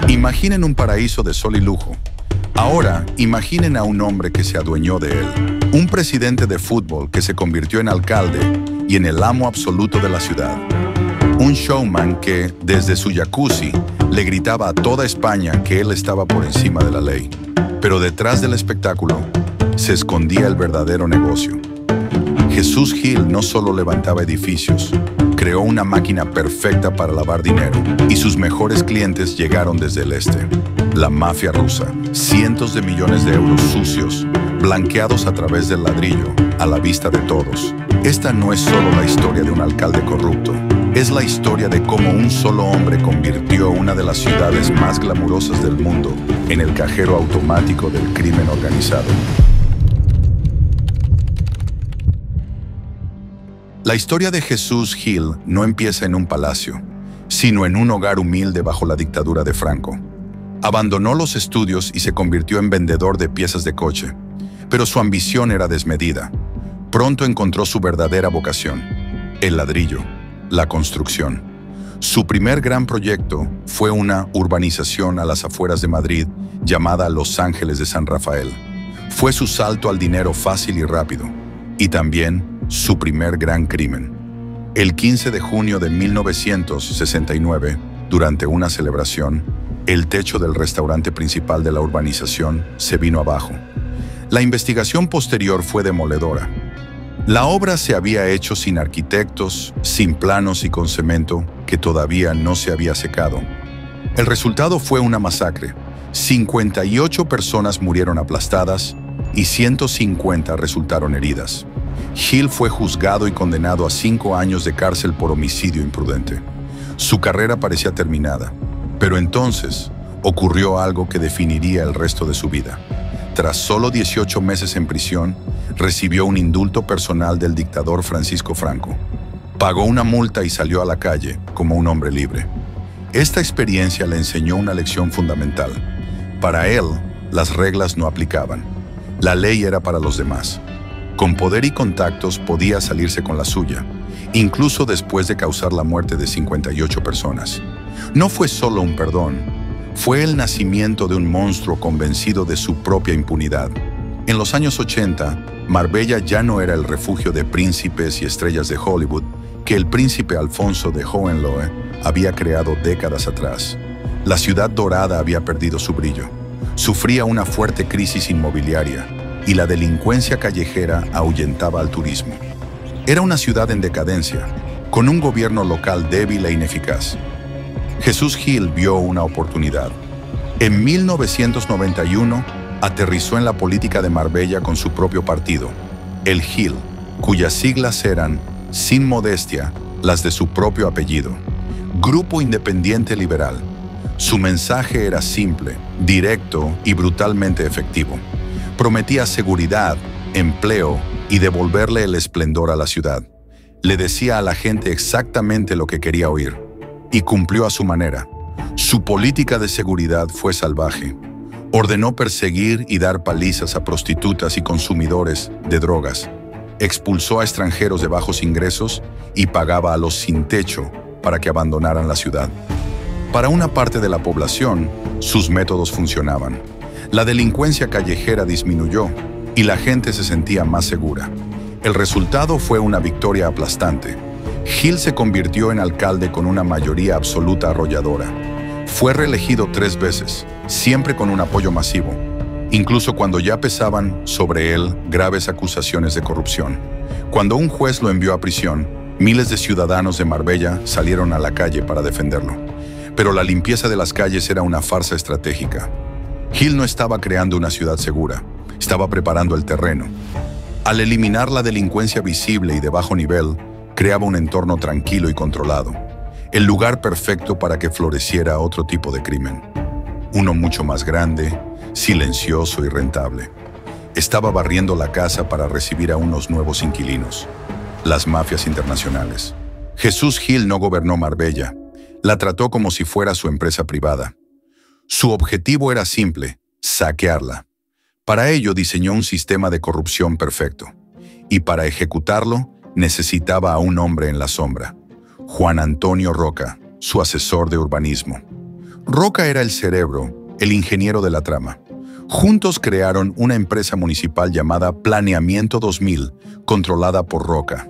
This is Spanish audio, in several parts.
Imaginen un paraíso de sol y lujo. Ahora, imaginen a un hombre que se adueñó de él. Un presidente de fútbol que se convirtió en alcalde y en el amo absoluto de la ciudad. Un showman que, desde su jacuzzi, le gritaba a toda España que él estaba por encima de la ley. Pero detrás del espectáculo se escondía el verdadero negocio. Jesús Gil no solo levantaba edificios, creó una máquina perfecta para lavar dinero, y sus mejores clientes llegaron desde el este. La mafia rusa, cientos de millones de euros sucios, blanqueados a través del ladrillo, a la vista de todos. Esta no es solo la historia de un alcalde corrupto, es la historia de cómo un solo hombre convirtió una de las ciudades más glamurosas del mundo en el cajero automático del crimen organizado. La historia de Jesús Gil no empieza en un palacio, sino en un hogar humilde bajo la dictadura de Franco. Abandonó los estudios y se convirtió en vendedor de piezas de coche, pero su ambición era desmedida. Pronto encontró su verdadera vocación, el ladrillo, la construcción. Su primer gran proyecto fue una urbanización a las afueras de Madrid llamada Los Ángeles de San Rafael. Fue su salto al dinero fácil y rápido, y también su primer gran crimen. El 15 de junio de 1969, durante una celebración, el techo del restaurante principal de la urbanización se vino abajo. La investigación posterior fue demoledora. La obra se había hecho sin arquitectos, sin planos y con cemento que todavía no se había secado. El resultado fue una masacre. 58 personas murieron aplastadas y 150 resultaron heridas. Gil fue juzgado y condenado a 5 años de cárcel por homicidio imprudente. Su carrera parecía terminada, pero entonces ocurrió algo que definiría el resto de su vida. Tras solo 18 meses en prisión, recibió un indulto personal del dictador Francisco Franco. Pagó una multa y salió a la calle como un hombre libre. Esta experiencia le enseñó una lección fundamental. Para él, las reglas no aplicaban. La ley era para los demás. Con poder y contactos podía salirse con la suya, incluso después de causar la muerte de 58 personas. No fue solo un perdón, fue el nacimiento de un monstruo convencido de su propia impunidad. En los años 80, Marbella ya no era el refugio de príncipes y estrellas de Hollywood que el príncipe Alfonso de Hohenlohe había creado décadas atrás. La ciudad dorada había perdido su brillo, sufría una fuerte crisis inmobiliaria, y la delincuencia callejera ahuyentaba al turismo. Era una ciudad en decadencia, con un gobierno local débil e ineficaz. Jesús Gil vio una oportunidad. En 1991, aterrizó en la política de Marbella con su propio partido, el GIL, cuyas siglas eran, sin modestia, las de su propio apellido, Grupo Independiente Liberal. Su mensaje era simple, directo y brutalmente efectivo. Prometía seguridad, empleo y devolverle el esplendor a la ciudad. Le decía a la gente exactamente lo que quería oír, y cumplió a su manera. Su política de seguridad fue salvaje. Ordenó perseguir y dar palizas a prostitutas y consumidores de drogas. Expulsó a extranjeros de bajos ingresos y pagaba a los sin techo para que abandonaran la ciudad. Para una parte de la población, sus métodos funcionaban. La delincuencia callejera disminuyó y la gente se sentía más segura. El resultado fue una victoria aplastante. Gil se convirtió en alcalde con una mayoría absoluta arrolladora. Fue reelegido 3 veces, siempre con un apoyo masivo, incluso cuando ya pesaban sobre él graves acusaciones de corrupción. Cuando un juez lo envió a prisión, miles de ciudadanos de Marbella salieron a la calle para defenderlo. Pero la limpieza de las calles era una farsa estratégica. Gil no estaba creando una ciudad segura, estaba preparando el terreno. Al eliminar la delincuencia visible y de bajo nivel, creaba un entorno tranquilo y controlado, el lugar perfecto para que floreciera otro tipo de crimen. Uno mucho más grande, silencioso y rentable. Estaba barriendo la casa para recibir a unos nuevos inquilinos, las mafias internacionales. Jesús Gil no gobernó Marbella, la trató como si fuera su empresa privada. Su objetivo era simple, saquearla. Para ello diseñó un sistema de corrupción perfecto, y para ejecutarlo necesitaba a un hombre en la sombra, Juan Antonio Roca, su asesor de urbanismo. Roca era el cerebro, el ingeniero de la trama. Juntos crearon una empresa municipal llamada Planeamiento 2000, controlada por Roca.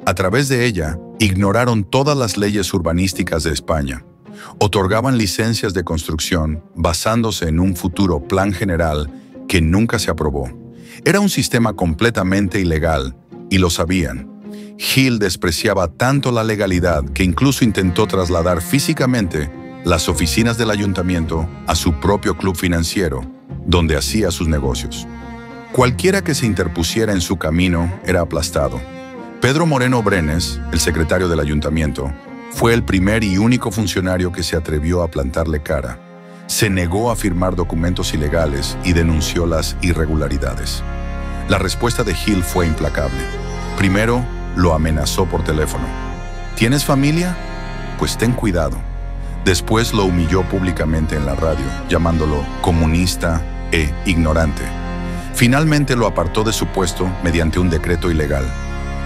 A través de ella, ignoraron todas las leyes urbanísticas de España. Otorgaban licencias de construcción basándose en un futuro plan general que nunca se aprobó. Era un sistema completamente ilegal, y lo sabían. Gil despreciaba tanto la legalidad que incluso intentó trasladar físicamente las oficinas del ayuntamiento a su propio club financiero, donde hacía sus negocios. Cualquiera que se interpusiera en su camino era aplastado. Pedro Moreno Brenes, el secretario del ayuntamiento, fue el primer y único funcionario que se atrevió a plantarle cara. Se negó a firmar documentos ilegales y denunció las irregularidades. La respuesta de Gil fue implacable. Primero, lo amenazó por teléfono. ¿Tienes familia? Pues ten cuidado. Después lo humilló públicamente en la radio, llamándolo comunista e ignorante. Finalmente lo apartó de su puesto mediante un decreto ilegal.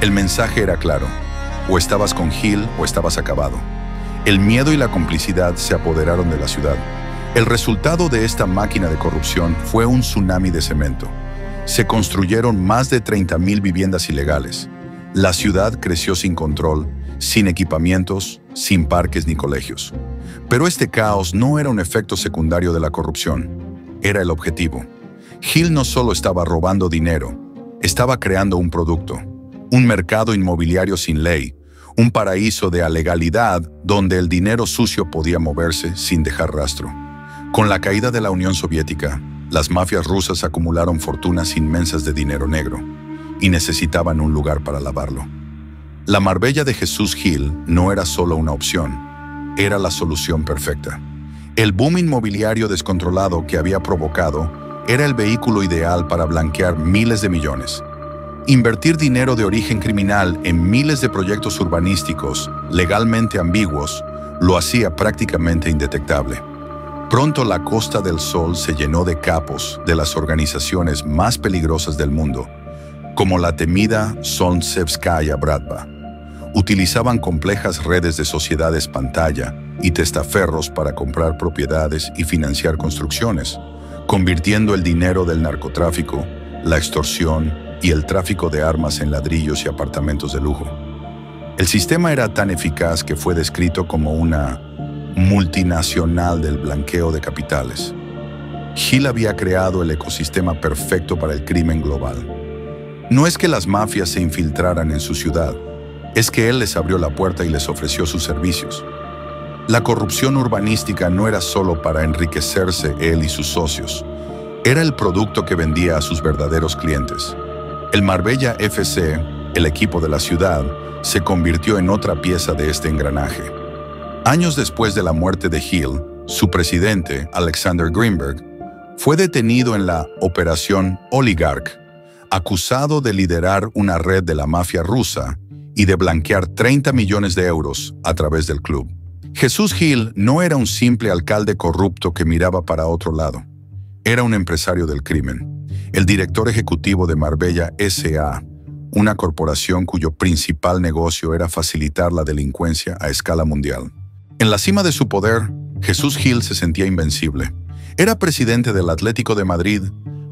El mensaje era claro: o estabas con Gil o estabas acabado. El miedo y la complicidad se apoderaron de la ciudad. El resultado de esta máquina de corrupción fue un tsunami de cemento. Se construyeron más de 30,000 viviendas ilegales. La ciudad creció sin control, sin equipamientos, sin parques ni colegios. Pero este caos no era un efecto secundario de la corrupción, era el objetivo. Gil no solo estaba robando dinero, estaba creando un producto, un mercado inmobiliario sin ley, un paraíso de alegalidad donde el dinero sucio podía moverse sin dejar rastro. Con la caída de la Unión Soviética, las mafias rusas acumularon fortunas inmensas de dinero negro y necesitaban un lugar para lavarlo. La Marbella de Jesús Gil no era solo una opción, era la solución perfecta. El boom inmobiliario descontrolado que había provocado era el vehículo ideal para blanquear miles de millones. Invertir dinero de origen criminal en miles de proyectos urbanísticos legalmente ambiguos lo hacía prácticamente indetectable. Pronto la Costa del Sol se llenó de capos de las organizaciones más peligrosas del mundo, como la temida Solntsevskaya Bratva. Utilizaban complejas redes de sociedades pantalla y testaferros para comprar propiedades y financiar construcciones, convirtiendo el dinero del narcotráfico, la extorsión y el tráfico de armas en ladrillos y apartamentos de lujo. El sistema era tan eficaz que fue descrito como una multinacional del blanqueo de capitales. Gil había creado el ecosistema perfecto para el crimen global. No es que las mafias se infiltraran en su ciudad, es que él les abrió la puerta y les ofreció sus servicios. La corrupción urbanística no era solo para enriquecerse él y sus socios, era el producto que vendía a sus verdaderos clientes. El Marbella FC, el equipo de la ciudad, se convirtió en otra pieza de este engranaje. Años después de la muerte de Gil, su presidente, Alexander Greenberg, fue detenido en la Operación Oligarch, acusado de liderar una red de la mafia rusa y de blanquear 30 millones de euros a través del club. Jesús Gil no era un simple alcalde corrupto que miraba para otro lado. Era un empresario del crimen, el director ejecutivo de Marbella S.A., una corporación cuyo principal negocio era facilitar la delincuencia a escala mundial. En la cima de su poder, Jesús Gil se sentía invencible. Era presidente del Atlético de Madrid,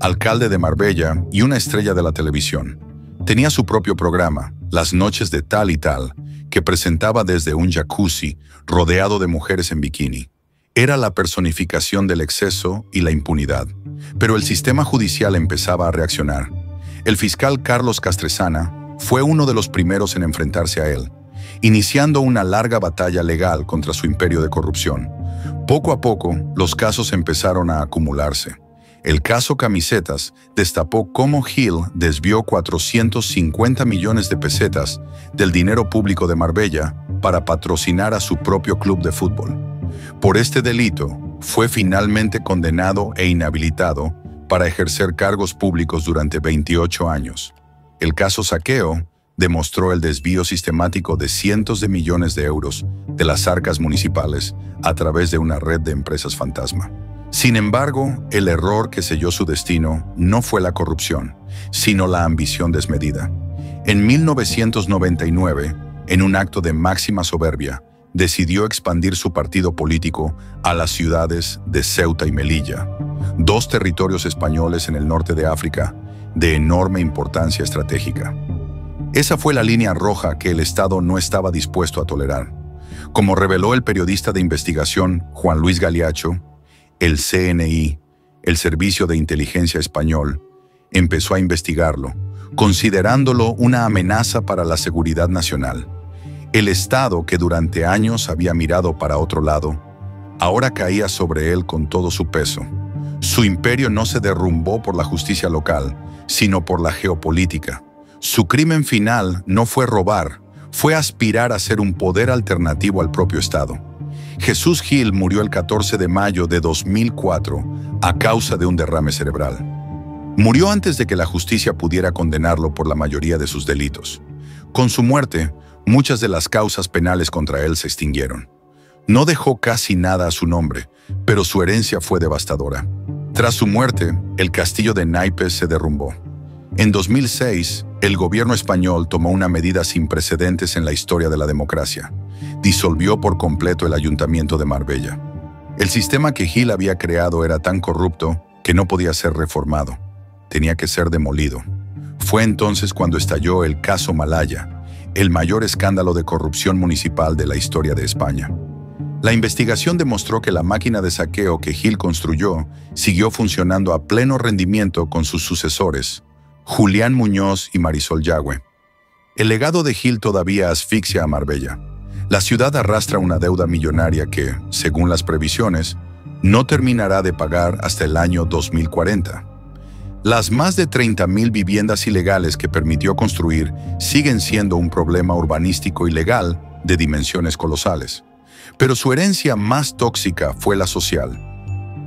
alcalde de Marbella y una estrella de la televisión. Tenía su propio programa, Las Noches de Tal y Tal, que presentaba desde un jacuzzi rodeado de mujeres en bikini. Era la personificación del exceso y la impunidad. Pero el sistema judicial empezaba a reaccionar. El fiscal Carlos Castresana fue uno de los primeros en enfrentarse a él, iniciando una larga batalla legal contra su imperio de corrupción. Poco a poco, los casos empezaron a acumularse. El caso Camisetas destapó cómo Gil desvió 450 millones de pesetas del dinero público de Marbella para patrocinar a su propio club de fútbol. Por este delito, fue finalmente condenado e inhabilitado para ejercer cargos públicos durante 28 años. El caso Saqueo demostró el desvío sistemático de cientos de millones de euros de las arcas municipales a través de una red de empresas fantasma. Sin embargo, el error que selló su destino no fue la corrupción, sino la ambición desmedida. En 1999, en un acto de máxima soberbia, decidió expandir su partido político a las ciudades de Ceuta y Melilla, dos territorios españoles en el norte de África de enorme importancia estratégica. Esa fue la línea roja que el Estado no estaba dispuesto a tolerar. Como reveló el periodista de investigación Juan Luis Galiacho, el CNI, el Servicio de Inteligencia Español, empezó a investigarlo, considerándolo una amenaza para la seguridad nacional. El Estado, que durante años había mirado para otro lado, ahora caía sobre él con todo su peso. Su imperio no se derrumbó por la justicia local, sino por la geopolítica. Su crimen final no fue robar, fue aspirar a ser un poder alternativo al propio Estado. Jesús Gil murió el 14 de mayo de 2004 a causa de un derrame cerebral. Murió antes de que la justicia pudiera condenarlo por la mayoría de sus delitos. Con su muerte, muchas de las causas penales contra él se extinguieron. No dejó casi nada a su nombre, pero su herencia fue devastadora. Tras su muerte, el castillo de Naipes se derrumbó. En 2006, el gobierno español tomó una medida sin precedentes en la historia de la democracia. Disolvió por completo el ayuntamiento de Marbella. El sistema que Gil había creado era tan corrupto que no podía ser reformado. Tenía que ser demolido. Fue entonces cuando estalló el caso Malaya, el mayor escándalo de corrupción municipal de la historia de España. La investigación demostró que la máquina de saqueo que Gil construyó siguió funcionando a pleno rendimiento con sus sucesores, Julián Muñoz y Marisol Yagüe. El legado de Gil todavía asfixia a Marbella. La ciudad arrastra una deuda millonaria que, según las previsiones, no terminará de pagar hasta el año 2040. Las más de 30.000 viviendas ilegales que permitió construir siguen siendo un problema urbanístico ilegal de dimensiones colosales. Pero su herencia más tóxica fue la social.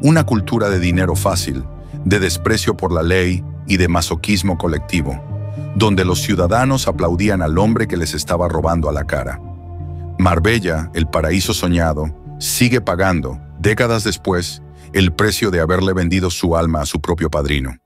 Una cultura de dinero fácil, de desprecio por la ley y de masoquismo colectivo, donde los ciudadanos aplaudían al hombre que les estaba robando a la cara. Marbella, el paraíso soñado, sigue pagando, décadas después, el precio de haberle vendido su alma a su propio padrino.